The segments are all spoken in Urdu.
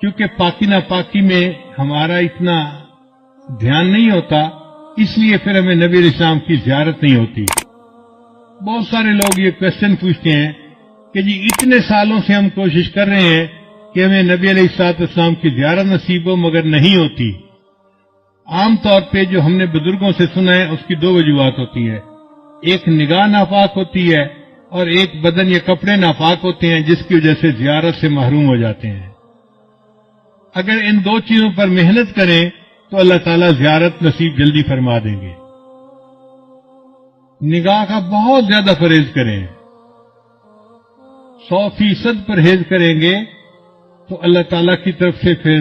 کیونکہ پاکی ناپاکی میں ہمارا اتنا دھیان نہیں ہوتا، اس لیے پھر ہمیں نبی علیہ السلام کی زیارت نہیں ہوتی۔ بہت سارے لوگ یہ کوشچن پوچھتے ہیں کہ جی اتنے سالوں سے ہم کوشش کر رہے ہیں کہ ہمیں نبی علیہ السلام کی زیارت نصیب ہو، مگر نہیں ہوتی۔ عام طور پہ جو ہم نے بزرگوں سے سنا ہے اس کی دو وجوہات ہوتی ہیں، ایک نگاہ ناپاک ہوتی ہے اور ایک بدن یا کپڑے ناپاک ہوتے ہیں، جس کی وجہ سے زیارت سے محروم ہو جاتے ہیں۔ اگر ان دو چیزوں پر محنت کریں تو اللہ تعالیٰ زیارت نصیب جلدی فرما دیں گے۔ نگاہ کا بہت زیادہ پرہیز کریں، 100% پرہیز کریں گے تو اللہ تعالیٰ کی طرف سے پھر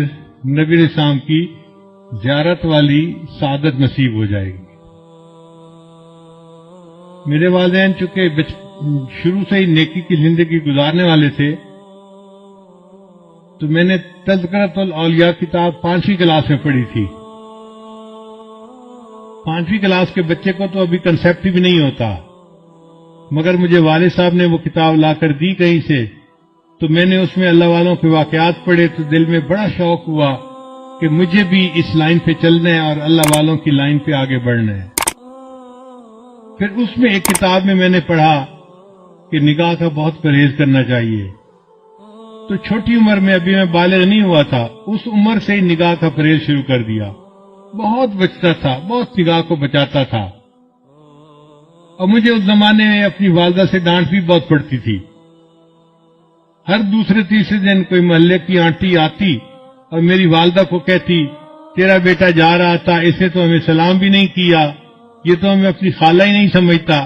نبی علیہ السلام کی زیارت والی سعادت نصیب ہو جائے گی۔ میرے والدین چونکہ شروع سے ہی نیکی کی زندگی گزارنے والے تھے، تو میں نے تذکرۃ الاولیاء کتاب 5ویں کلاس میں پڑھی تھی۔ 5ویں کلاس کے بچے کو تو ابھی کنسیپٹ بھی نہیں ہوتا، مگر مجھے والد صاحب نے وہ کتاب لا کر دی کہیں سے، تو میں نے اس میں اللہ والوں کے واقعات پڑھے تو دل میں بڑا شوق ہوا کہ مجھے بھی اس لائن پہ چلنا ہے اور اللہ والوں کی لائن پہ آگے بڑھنا ہے۔ پھر اس میں ایک کتاب میں نے پڑھا کہ نگاہ کا بہت پرہیز کرنا چاہیے۔ تو چھوٹی عمر میں، ابھی میں بالغ نہیں ہوا تھا، اس عمر سے ہی نگاہ کا پرہیز شروع کر دیا۔ بہت بچتا تھا، بہت نگاہ کو بچاتا تھا، اور مجھے اس زمانے میں اپنی والدہ سے ڈانٹ بھی بہت پڑتی تھی۔ ہر دوسرے تیسرے دن کوئی محلے کی آنٹی آتی اور میری والدہ کو کہتی، تیرا بیٹا جا رہا تھا، اس نے تو ہمیں سلام بھی نہیں کیا، یہ تو ہمیں اپنی خالہ ہی نہیں سمجھتا۔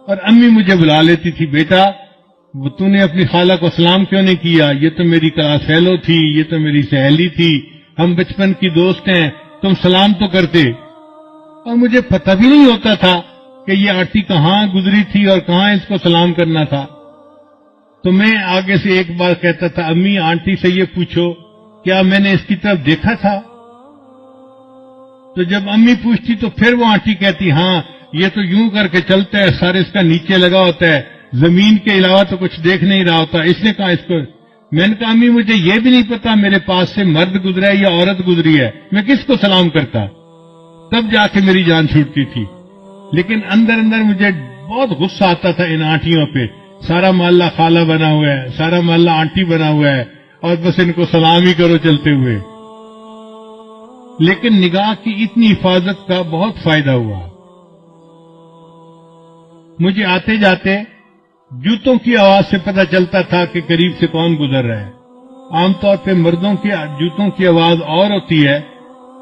اور امی مجھے بلا لیتی تھی، بیٹا تو نے اپنی خالہ کو سلام کیوں نہیں کیا؟ یہ تو میری کلاس فیلو تھی، یہ تو میری سہیلی تھی، ہم بچپن کی دوست ہیں، تم سلام تو کرتے۔ اور مجھے پتہ بھی نہیں ہوتا تھا کہ یہ آنٹی کہاں گزری تھی اور کہاں اس کو سلام کرنا تھا۔ تو میں آگے سے ایک بار کہتا تھا، امی آنٹی سے یہ پوچھو کیا میں نے اس کی طرف دیکھا تھا؟ تو جب امی پوچھتی تو پھر وہ آنٹی کہتی، ہاں یہ تو یوں کر کے چلتا ہے، سارے اس کا نیچے لگا ہوتا ہے، زمین کے علاوہ تو کچھ دیکھ نہیں رہا ہوتا، اس نے کہا اس کو۔ میں نے کہا امی مجھے یہ بھی نہیں پتا میرے پاس سے مرد گزرا ہے یا عورت گزری ہے، میں کس کو سلام کرتا؟ تب جا کے میری جان چھوٹتی تھی۔ لیکن اندر اندر مجھے بہت غصہ آتا تھا ان آنٹیوں پہ، سارا محلہ خالہ بنا ہوا ہے، سارا محلہ آنٹی بنا ہوا ہے، اور بس ان کو سلام ہی کرو چلتے ہوئے۔ لیکن نگاہ کی اتنی حفاظت کا بہت فائدہ ہوا۔ مجھے آتے جاتے جوتوں کی آواز سے پتہ چلتا تھا کہ قریب سے کون گزر رہا ہے۔ عام طور پہ مردوں کے جوتوں کی آواز اور ہوتی ہے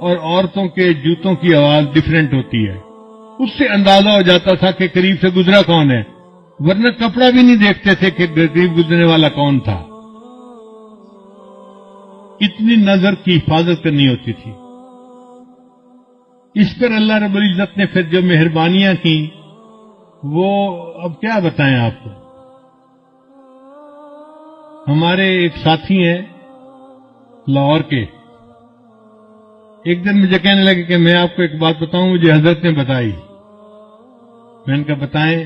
اور عورتوں کے جوتوں کی آواز ڈیفرنٹ ہوتی ہے، اس سے اندازہ ہو جاتا تھا کہ قریب سے گزرا کون ہے، ورنہ کپڑا بھی نہیں دیکھتے تھے کہ قریب گزرنے والا کون تھا۔ اتنی نظر کی حفاظت کرنی ہوتی تھی۔ اس پر اللہ رب العزت نے پھر جو مہربانیاں کی وہ اب کیا بتائیں آپ کو۔ ہمارے ایک ساتھی ہیں لاہور کے، ایک دن مجھے کہنے لگے کہ میں آپ کو ایک بات بتاؤں، مجھے حضرت نے بتائی۔ میں نے کہا بتائیں۔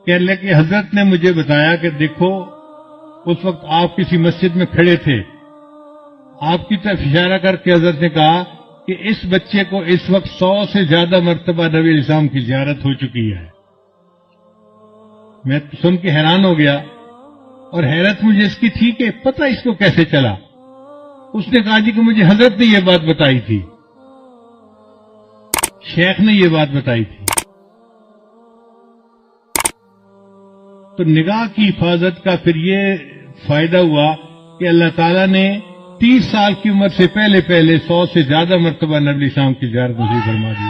کہنے لگے کہ حضرت نے مجھے بتایا کہ دیکھو اس وقت آپ کسی مسجد میں کھڑے تھے، آپ کی طرف اشارہ کر کے حضرت نے کہا کہ اس بچے کو اس وقت 100 سے زیادہ مرتبہ نبی علیہ السلام کی زیارت ہو چکی ہے۔ میں سن کے حیران ہو گیا، اور حیرت مجھے اس کی تھی کہ پتہ اس کو کیسے چلا۔ اس نے کہا جی کہ مجھے حضرت نے یہ بات بتائی تھی، شیخ نے یہ بات بتائی تھی۔ تو نگاہ کی حفاظت کا پھر یہ فائدہ ہوا کہ اللہ تعالیٰ نے 30 سال کی عمر سے پہلے 100 سے زیادہ مرتبہ نبی السلام کی زیارت نصیب فرما دی۔